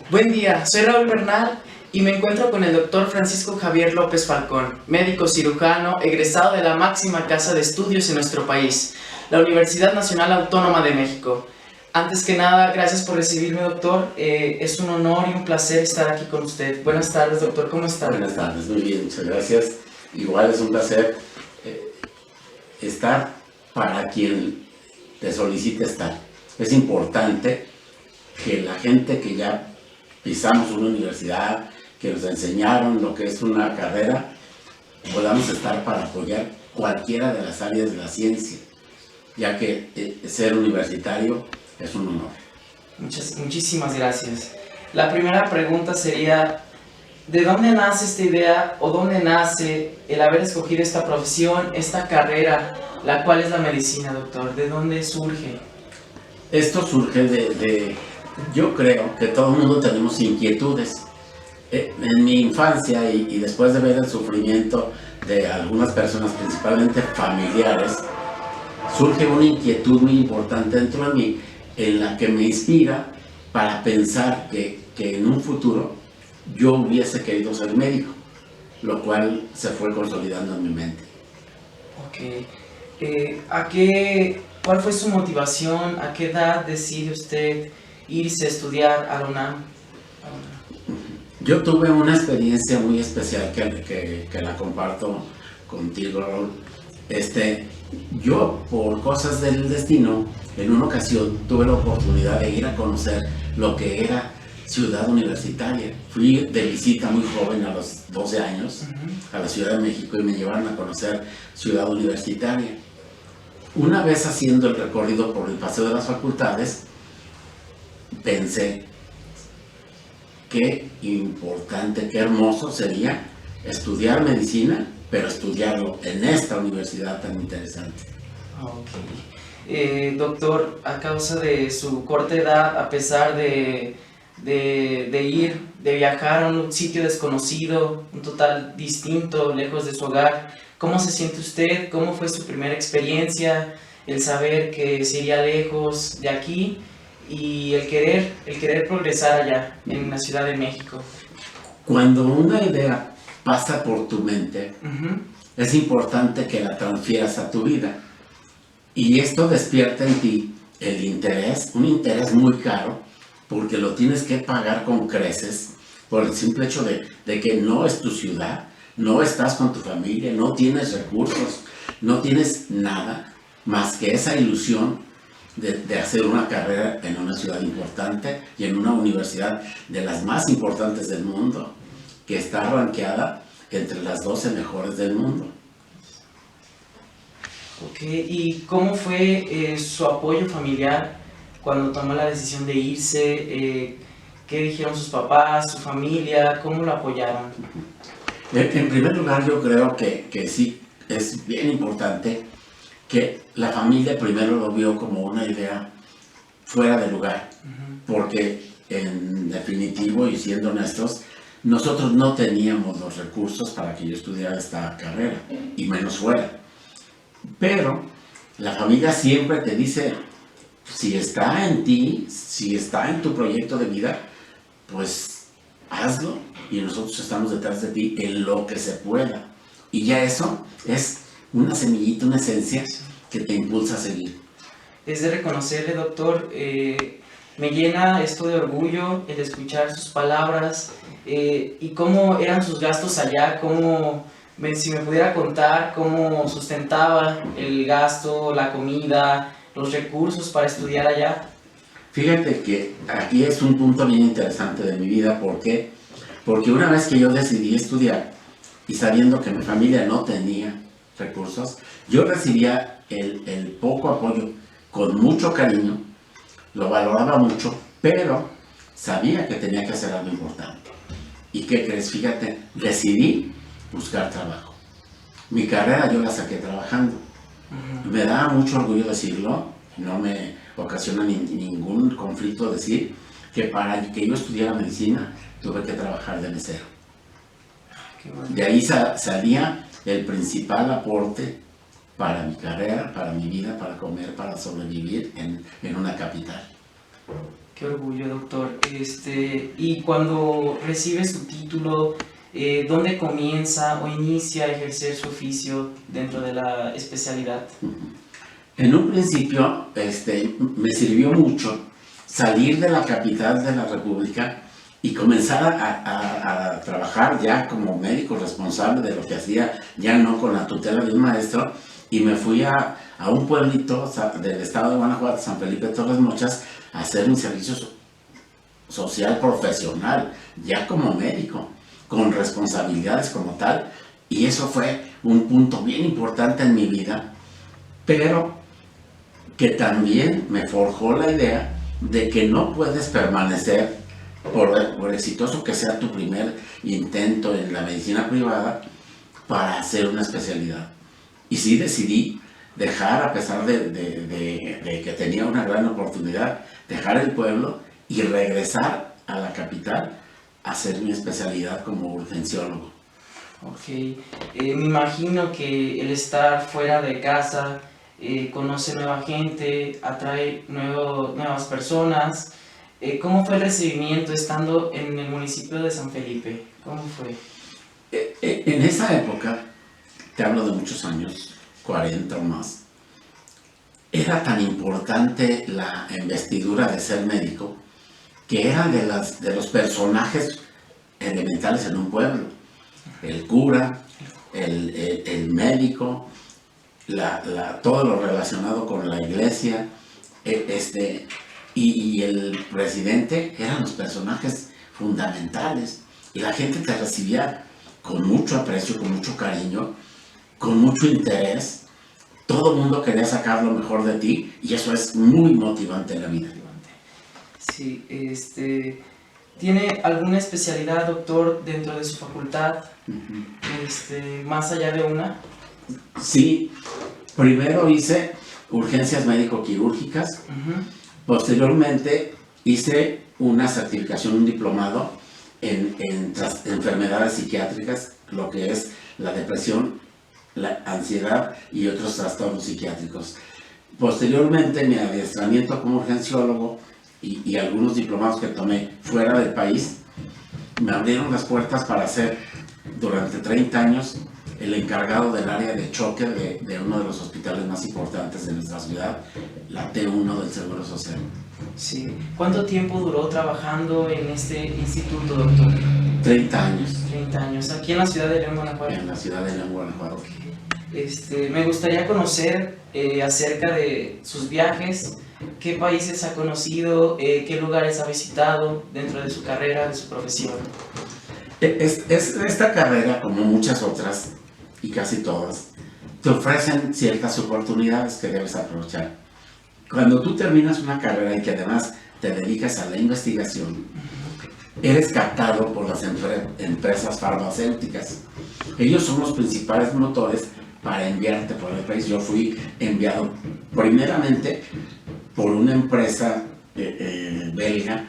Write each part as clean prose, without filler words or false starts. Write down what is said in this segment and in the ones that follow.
Buen día, soy Raúl Bernal y me encuentro con el doctor Francisco Javier López Falcón, médico cirujano egresado de la máxima casa de estudios en nuestro país, la Universidad Nacional Autónoma de México. Antes que nada, gracias por recibirme, doctor. Es un honor y un placer estar aquí con usted. Buenas tardes, doctor, ¿cómo está? Buenas tardes, muy bien, muchas gracias. Igual es un placer estar para quien te solicite estar. Es importante que la gente que ya pisamos una universidad, que nos enseñaron lo que es una carrera, podamos estar para apoyar cualquiera de las áreas de la ciencia, ya que ser universitario es un honor. Muchísimas gracias. La primera pregunta sería, ¿de dónde nace esta idea o dónde nace el haber escogido esta profesión, esta carrera, la cual es la medicina, doctor? ¿De dónde surge? Esto surge yo creo que todo el mundo tenemos inquietudes. En mi infancia y después de ver el sufrimiento de algunas personas, principalmente familiares, surge una inquietud muy importante dentro de mí, en la que me inspira para pensar que en un futuro yo hubiese querido ser médico, lo cual se fue consolidando en mi mente. Ok. ¿Cuál fue su motivación? ¿A qué edad decide usted irse a estudiar a la UNAM? Yo tuve una experiencia muy especial que la comparto contigo, Raúl. Yo, por cosas del destino, en una ocasión tuve la oportunidad de ir a conocer lo que era Ciudad Universitaria. Fui de visita muy joven, a los 12 años, a la Ciudad de México, y me llevaron a conocer Ciudad Universitaria. Una vez haciendo el recorrido por el Paseo de las Facultades, pensé, qué importante, qué hermoso sería estudiar medicina, pero estudiarlo en esta universidad tan interesante. Ok. Doctor, a causa de su corta edad, a pesar de viajar a un sitio desconocido, un total distinto, lejos de su hogar, ¿cómo se siente usted? ¿Cómo fue su primera experiencia? El saber que se iría lejos de aquí y el querer progresar allá, en la Ciudad de México. Cuando una idea pasa por tu mente, es importante que la transfieras a tu vida. Y esto despierta en ti el interés, un interés muy caro, porque lo tienes que pagar con creces, por el simple hecho de que no es tu ciudad, no estás con tu familia, no tienes recursos, no tienes nada más que esa ilusión de hacer una carrera en una ciudad importante y en una universidad de las más importantes del mundo, que está rankeada entre las 12 mejores del mundo. Ok, ¿y cómo fue su apoyo familiar cuando tomó la decisión de irse? ¿Qué dijeron sus papás, su familia? ¿Cómo lo apoyaron? En primer lugar, yo creo que sí, es bien importante que la familia primero lo vio como una idea fuera de lugar, porque en definitivo, y siendo honestos, nosotros no teníamos los recursos para que yo estudiara esta carrera, y menos fuera. Pero la familia siempre te dice, si está en ti, si está en tu proyecto de vida, pues hazlo, y nosotros estamos detrás de ti en lo que se pueda. Y ya eso es una semillita, una esencia que te impulsa a seguir. Es de reconocerle, doctor, me llena esto de orgullo el escuchar sus palabras y cómo eran sus gastos allá, si me pudiera contar cómo sustentaba el gasto, la comida, los recursos para estudiar allá. Fíjate que aquí es un punto bien interesante de mi vida. ¿Por qué? Porque una vez que yo decidí estudiar y sabiendo que mi familia no tenía recursos, yo recibía el poco apoyo con mucho cariño, lo valoraba mucho, pero sabía que tenía que hacer algo importante. ¿Y qué crees? Fíjate, decidí buscar trabajo. Mi carrera yo la saqué trabajando. Me da mucho orgullo decirlo, no me ocasiona ningún conflicto decir que para que yo estudiara medicina tuve que trabajar de mesero. De ahí salía el principal aporte para mi carrera, para mi vida, para comer, para sobrevivir en una capital. Qué orgullo, doctor. Y cuando recibe su título, ¿dónde comienza o inicia a ejercer su oficio dentro de la especialidad? En un principio me sirvió mucho salir de la capital de la República y comenzar a trabajar ya como médico responsable de lo que hacía, ya no con la tutela de un maestro, y me fui a un pueblito del estado de Guanajuato, San Felipe de Torres Mochas, a hacer un servicio social profesional, ya como médico, con responsabilidades como tal, y eso fue un punto bien importante en mi vida, pero que también me forjó la idea de que no puedes permanecer, por exitoso que sea tu primer intento en la medicina privada, para hacer una especialidad. Y sí decidí dejar, a pesar de que tenía una gran oportunidad, dejar el pueblo y regresar a la capital a hacer mi especialidad como urgenciólogo. Ok, me imagino que el estar fuera de casa, conoce nueva gente, atrae nuevas personas. ¿Cómo fue el recibimiento estando en el municipio de San Felipe? ¿Cómo fue? En esa época, te hablo de muchos años, 40 o más, era tan importante la investidura de ser médico que era de los personajes elementales en un pueblo. El cura, el médico, todo lo relacionado con la iglesia, y el presidente eran los personajes fundamentales. Y la gente te recibía con mucho aprecio, con mucho cariño, con mucho interés. Todo el mundo quería sacar lo mejor de ti y eso es muy motivante en la vida. Sí, ¿tiene alguna especialidad, doctor, dentro de su facultad, más allá de una? Sí, primero hice urgencias médico-quirúrgicas, posteriormente hice una certificación, un diplomado en enfermedades psiquiátricas, lo que es la depresión, la ansiedad y otros trastornos psiquiátricos. Posteriormente, mi adiestramiento como urgenciólogo y algunos diplomados que tomé fuera del país me abrieron las puertas para ser durante 30 años el encargado del área de choque de uno de los hospitales más importantes de nuestra ciudad, la T1 del Seguro Social. Sí. ¿Cuánto tiempo duró trabajando en este instituto, doctor? 30 años. 30 años. ¿Aquí en la ciudad de León, Guanajuato? En la ciudad de León, Guanajuato. Okay. Me gustaría conocer acerca de sus viajes, qué países ha conocido, qué lugares ha visitado dentro de su carrera, de su profesión. Esta carrera, como muchas otras, y casi todas, te ofrecen ciertas oportunidades que debes aprovechar. Cuando tú terminas una carrera y que además te dedicas a la investigación, eres captado por las empresas farmacéuticas. Ellos son los principales motores para enviarte por el país. Yo fui enviado primeramente por una empresa belga,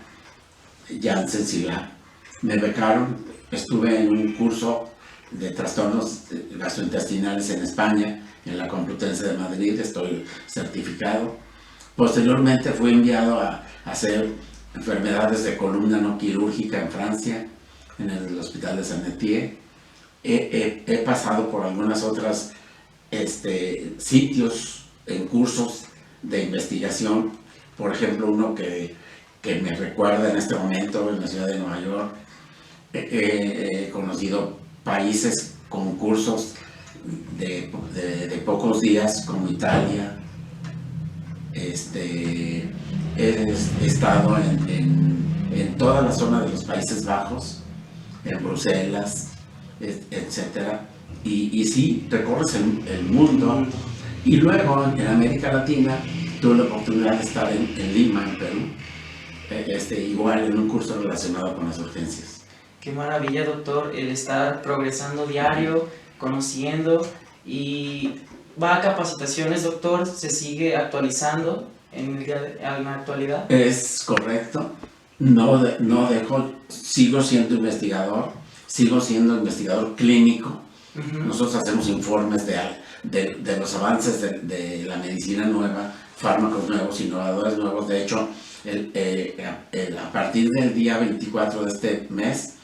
Janssen Cilag. Me becaron, estuve en un curso de trastornos gastrointestinales en España, en la Complutense de Madrid, estoy certificado. Posteriormente fui enviado a hacer enfermedades de columna no quirúrgica en Francia, en el Hospital de Saint-Étienne. He pasado por algunas otras sitios en cursos de investigación, por ejemplo uno que me recuerda en este momento en la ciudad de Nueva York. He conocido países con cursos de pocos días como Italia. He estado en toda la zona de los Países Bajos, en Bruselas, etcétera, y sí, recorres el mundo. Y luego en América Latina tuve la oportunidad de estar en Lima, en Perú, igual en un curso relacionado con las urgencias. Qué maravilla, doctor, el estar progresando diario, conociendo, y va a capacitaciones, doctor, se sigue actualizando en la actualidad. Es correcto, no dejo, sigo siendo investigador clínico. Nosotros hacemos informes de los avances de la medicina nueva, fármacos nuevos, innovadores nuevos. De hecho, A partir del día 24 de este mes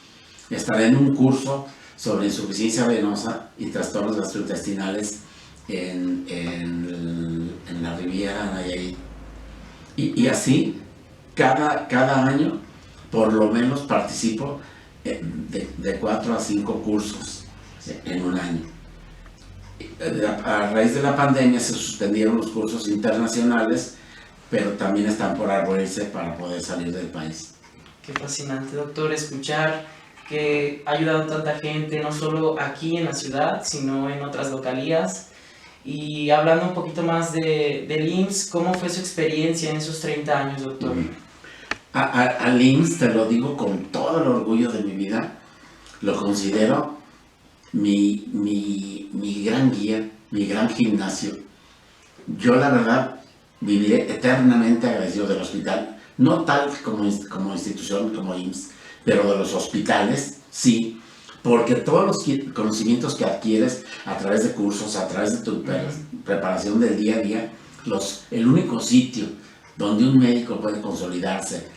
estaré en un curso sobre insuficiencia venosa y trastornos gastrointestinales en la Riviera Nayarit. Y así, cada año, por lo menos participo de 4 a 5 cursos en un año. A raíz de la pandemia se suspendieron los cursos internacionales, pero también están por abrirse para poder salir del país. Qué fascinante, doctor, escuchar que ha ayudado a tanta gente, no solo aquí en la ciudad, sino en otras localías. Y hablando un poquito más del IMSS, ¿cómo fue su experiencia en esos 30 años, doctor? Al IMSS, te lo digo con todo el orgullo de mi vida, lo considero mi gran guía, mi gran gimnasio. Yo, la verdad, viviré eternamente agradecido del hospital, no tal como institución, como IMSS, pero de los hospitales, sí, porque todos los conocimientos que adquieres a través de cursos, a través de tu preparación del día a día, el único sitio donde un médico puede consolidarse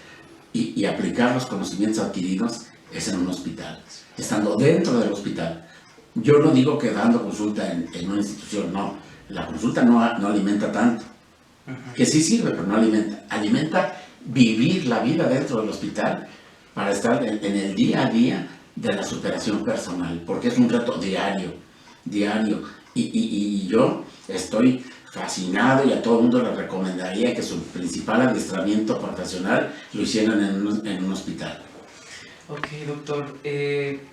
y aplicar los conocimientos adquiridos es en un hospital, estando dentro del hospital. Yo no digo que dando consulta en una institución, no, la consulta no alimenta tanto, que sí sirve, pero no alimenta. Alimenta vivir la vida dentro del hospital para estar en el día a día de la superación personal, porque es un reto diario. Y yo estoy fascinado y a todo el mundo le recomendaría que su principal adiestramiento profesional lo hicieran en un hospital. Ok, doctor.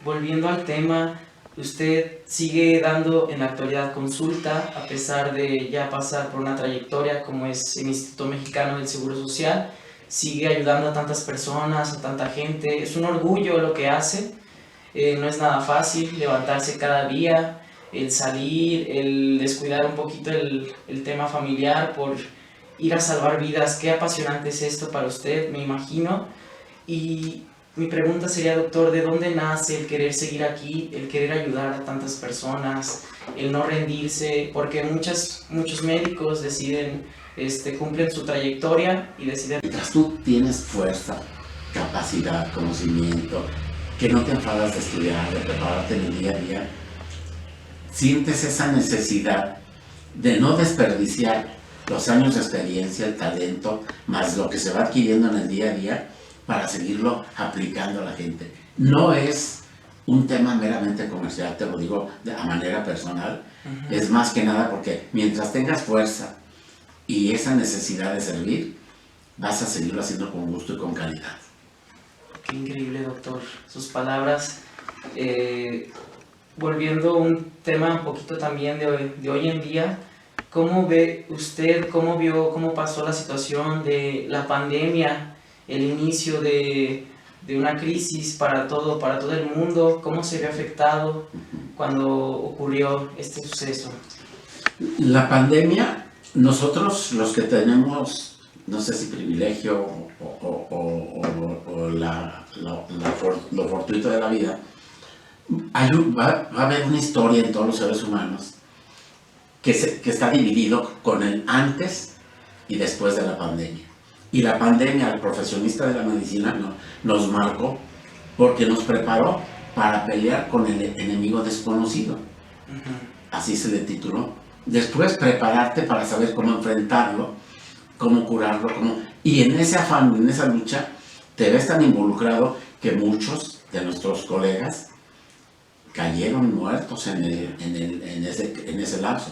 Volviendo al tema, usted sigue dando en la actualidad consulta, a pesar de ya pasar por una trayectoria como es el Instituto Mexicano del Seguro Social. Sigue ayudando a tantas personas, a tanta gente. Es un orgullo lo que hace. No es nada fácil levantarse cada día, el salir, el descuidar un poquito el tema familiar por ir a salvar vidas. Qué apasionante es esto para usted, me imagino. Y mi pregunta sería, doctor, ¿de dónde nace el querer seguir aquí, el querer ayudar a tantas personas, el no rendirse? Porque muchos médicos deciden, cumplen su trayectoria y deciden... Mientras tú tienes fuerza, capacidad, conocimiento, que no te enfadas de estudiar, de prepararte en el día a día, sientes esa necesidad de no desperdiciar los años de experiencia, el talento, más lo que se va adquiriendo en el día a día para seguirlo aplicando a la gente. No es un tema meramente comercial, te lo digo de manera personal, es más que nada porque mientras tengas fuerza y esa necesidad de servir, vas a seguirlo haciendo con gusto y con calidad. Qué increíble, doctor, sus palabras. Volviendo a un tema un poquito también de hoy en día, ¿cómo ve usted, cómo pasó la situación de la pandemia, el inicio de una crisis para todo el mundo? ¿Cómo se ve afectado cuando ocurrió este suceso? La pandemia, nosotros los que tenemos, no sé si privilegio o lo fortuito de la vida, va a haber una historia en todos los seres humanos que está dividido con el antes y después de la pandemia. Y la pandemia, al profesionista de la medicina, nos marcó porque nos preparó para pelear con el enemigo desconocido. Así se le tituló. Después, prepararte para saber cómo enfrentarlo, cómo curarlo, y en ese afán, en esa lucha, te ves tan involucrado que muchos de nuestros colegas cayeron muertos en ese lapso.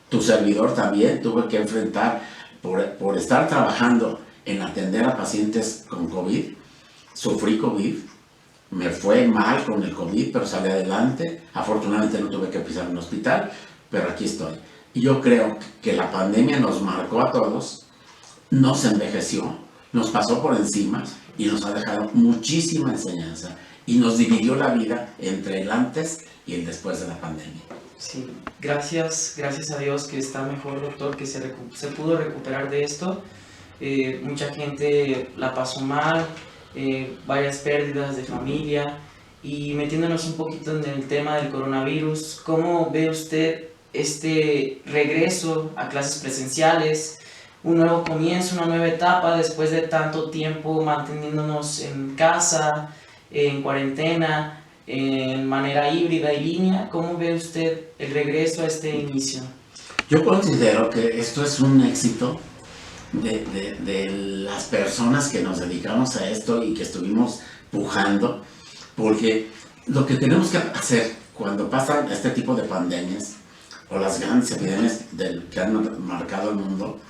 Tu servidor también tuve que enfrentar, por estar trabajando en atender a pacientes con COVID, sufrí COVID, me fue mal con el COVID, pero salí adelante. Afortunadamente no tuve que pisar un hospital, pero aquí estoy. Y yo creo que la pandemia nos marcó a todos, nos envejeció, nos pasó por encima y nos ha dejado muchísima enseñanza y nos dividió la vida entre el antes y el después de la pandemia. Sí, gracias a Dios que está mejor, doctor, que se pudo recuperar de esto. Mucha gente la pasó mal, varias pérdidas de familia. Y metiéndonos un poquito en el tema del coronavirus, ¿cómo ve usted este regreso a clases presenciales, un nuevo comienzo, una nueva etapa después de tanto tiempo manteniéndonos en casa, en cuarentena, en manera híbrida y línea. ¿Cómo ve usted el regreso a este inicio? Yo considero que esto es un éxito de las personas que nos dedicamos a esto y que estuvimos pujando, porque lo que tenemos que hacer cuando pasan este tipo de pandemias o las grandes epidemias que han marcado el mundo,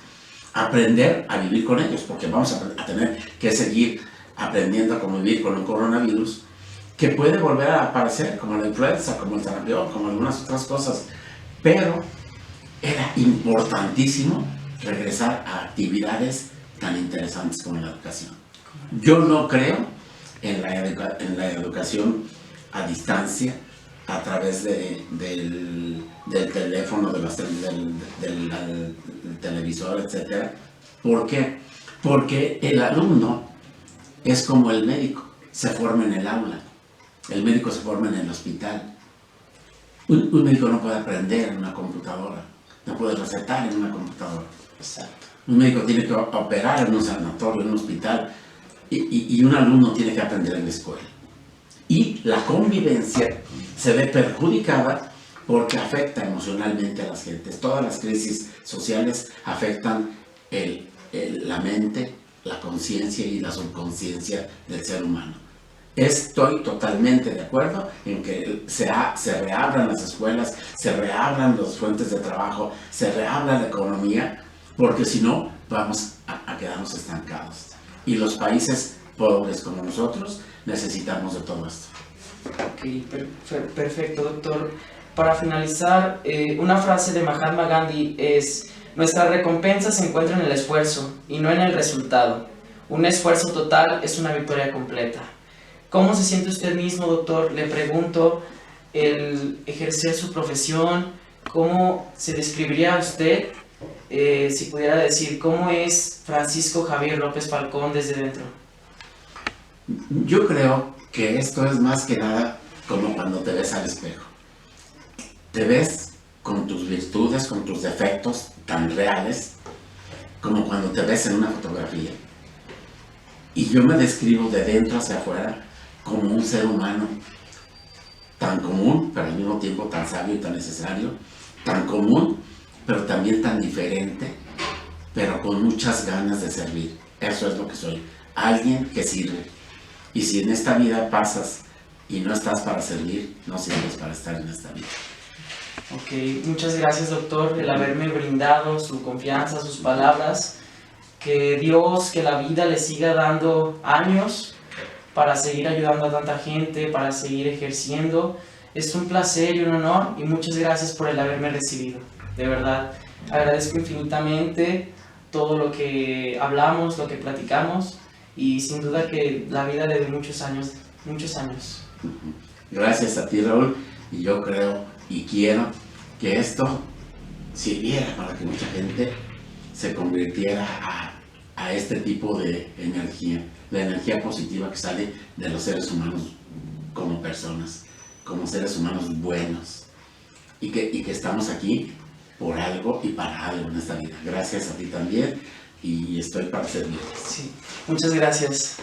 aprender a vivir con ellos, porque vamos a tener que seguir aprendiendo a convivir con un coronavirus que puede volver a aparecer, como la influenza, como el sarampión, como algunas otras cosas, pero era importantísimo regresar a actividades tan interesantes como la educación. Yo no creo en la educación a distancia, a través del teléfono, del televisor, etc. ¿Por qué? Porque el alumno es como el médico, se forma en el aula, el médico se forma en el hospital. Un médico no puede aprender en una computadora, no puede recetar en una computadora. Exacto. Un médico tiene que operar en un sanatorio, en un hospital, y un alumno tiene que aprender en la escuela. Y la convivencia se ve perjudicada porque afecta emocionalmente a las gentes. Todas las crisis sociales afectan la mente, la conciencia y la subconsciencia del ser humano. Estoy totalmente de acuerdo en que se reabran las escuelas, se reabran las fuentes de trabajo, se reabra la economía, porque si no vamos a quedarnos estancados. Y los países pobres como nosotros necesitamos de todo esto. Ok, perfecto, doctor. Para finalizar, una frase de Mahatma Gandhi es: nuestra recompensa se encuentra en el esfuerzo y no en el resultado. Un esfuerzo total es una victoria completa. ¿Cómo se siente usted mismo, doctor? Le pregunto, el ejercer su profesión, ¿cómo se describiría usted, si pudiera decir, cómo es Francisco Javier López Falcón desde dentro? Yo creo que esto es más que nada como cuando te ves al espejo. Te ves con tus virtudes, con tus defectos tan reales, como cuando te ves en una fotografía. Y yo me describo de dentro hacia afuera como un ser humano tan común, pero al mismo tiempo tan sabio y tan necesario, tan común, pero también tan diferente, pero con muchas ganas de servir. Eso es lo que soy, alguien que sirve. Y si en esta vida pasas y no estás para servir, no sirves para estar en esta vida. Ok, muchas gracias, doctor, el haberme brindado su confianza, sus palabras. Que Dios, que la vida le siga dando años para seguir ayudando a tanta gente, para seguir ejerciendo. Es un placer y un honor, y muchas gracias por el haberme recibido. De verdad, agradezco infinitamente todo lo que hablamos, lo que platicamos, y sin duda que la vida le dé muchos años, muchos años. Gracias a ti, Raúl, y yo creo y quiero que esto sirviera para que mucha gente se convirtiera a este tipo de energía, la energía positiva que sale de los seres humanos como personas, como seres humanos buenos, y que estamos aquí por algo y para algo en esta vida. Gracias a ti también, y estoy para servirte. Sí, muchas gracias.